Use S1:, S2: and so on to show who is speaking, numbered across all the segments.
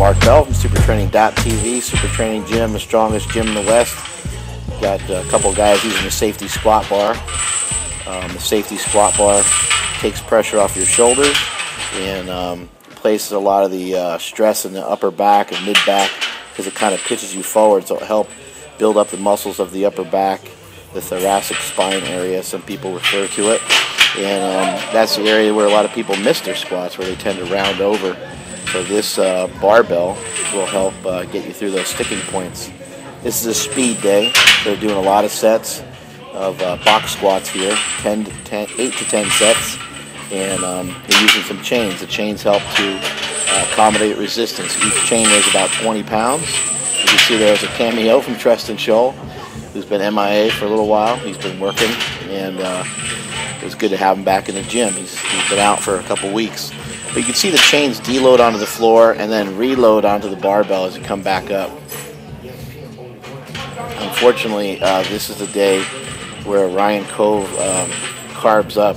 S1: Mark Bell from SuperTraining.tv. Super Training Gym, the strongest gym in the West. Got a couple guys using the safety squat bar. The safety squat bar takes pressure off your shoulders and places a lot of the stress in the upper back and mid back because it kind of pitches you forward, so it'll help build up the muscles of the upper back, the thoracic spine area, some people refer to it. And that's the area where a lot of people miss their squats, where they tend to round over. So this barbell will help get you through those sticking points. This is a speed day. They're doing a lot of sets of box squats here, 8 to 10 sets, and they're using some chains. The chains help to accommodate resistance. Each chain weighs about 20 pounds. You can see there's a cameo from Treston Scholl, who's been MIA for a little while. He's been working, and it was good to have him back in the gym. He's been out for a couple weeks. But you can see the chains deload onto the floor and then reload onto the barbell as you come back up. Unfortunately, this is the day where Ryan Cove carbs up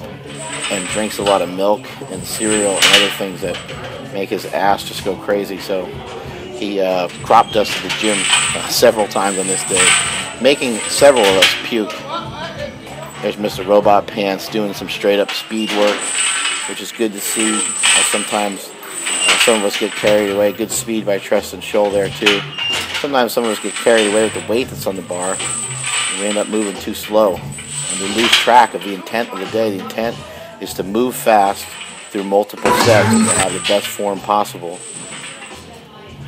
S1: and drinks a lot of milk and cereal and other things that make his ass just go crazy. So he crop dusted the gym several times on this day, making several of us puke. There's Mr. Robot Pants doing some straight up speed work, which is good to see. Sometimes some of us get carried away. Good speed by Treston Scholl there too. Sometimes some of us get carried away with the weight that's on the bar, and we end up moving too slow. And we lose track of the intent of the day. The intent is to move fast through multiple sets and to have the best form possible.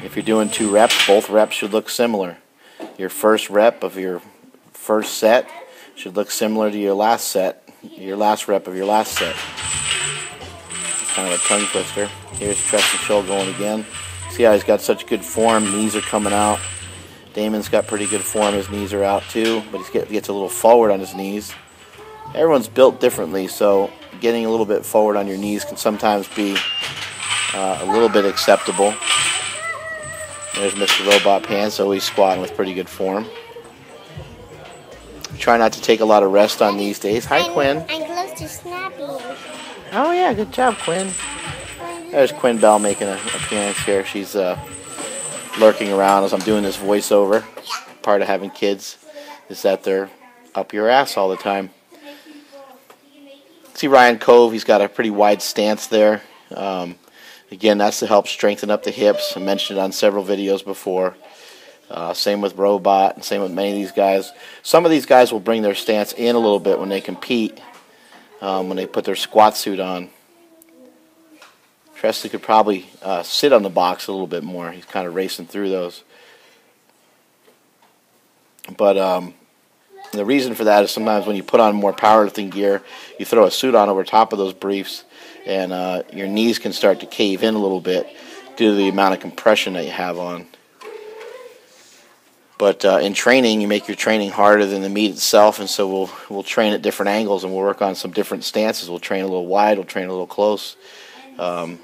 S1: If you're doing 2 reps, both reps should look similar. Your first rep of your first set should look similar to your last set, your last rep of your last set. Kind of a tongue twister. Here's Treston Scholl going again. See how he's got such good form. Knees are coming out. Damon's got pretty good form. His knees are out too, but he gets a little forward on his knees. Everyone's built differently, so getting a little bit forward on your knees can sometimes be a little bit acceptable. There's Mr. Robot Pants, always squatting with pretty good form. Try not to take a lot of rest on these days. Hi, Quinn.
S2: I'm close to snapping.
S1: Oh yeah, good job, Quinn. There's Quinn Bell making an appearance here. She's lurking around as I'm doing this voiceover. Part of having kids is that they're up your ass all the time. See Ryan Cove, he's got a pretty wide stance there. Again, that's to help strengthen up the hips. I mentioned it on several videos before. Same with Robot, and same with many of these guys. Some of these guys will bring their stance in a little bit when they compete, when they put their squat suit on. Treston could probably sit on the box a little bit more. He's kind of racing through those. But the reason for that is sometimes when you put on more powerlifting gear, you throw a suit on over top of those briefs, and your knees can start to cave in a little bit due to the amount of compression that you have on. But in training, you make your training harder than the meet itself, and so we'll train at different angles, and we'll work on some different stances. We'll train a little wide, we'll train a little close.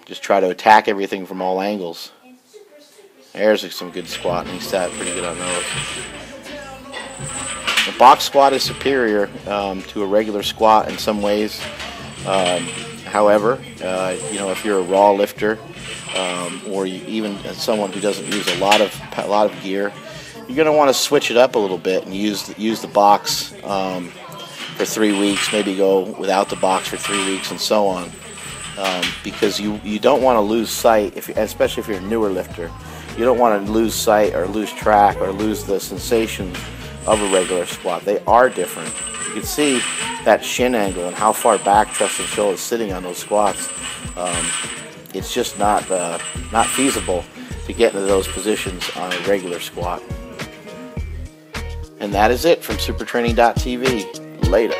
S1: Just try to attack everything from all angles. There's some good squat, and he sat pretty good on those. The box squat is superior to a regular squat in some ways. However, if you're a raw lifter, or even someone who doesn't use a lot of gear, you're going to want to switch it up a little bit and use the box for 3 weeks, maybe go without the box for 3 weeks, and so on. Because you don't want to lose sight, especially if you're a newer lifter. You don't want to lose sight or lose track or lose the sensations of a regular squat. They are different. You can see that shin angle and how far back Treston Scholl is sitting on those squats. It's just not feasible to get into those positions on a regular squat. And that is it from SuperTraining.tv. Later.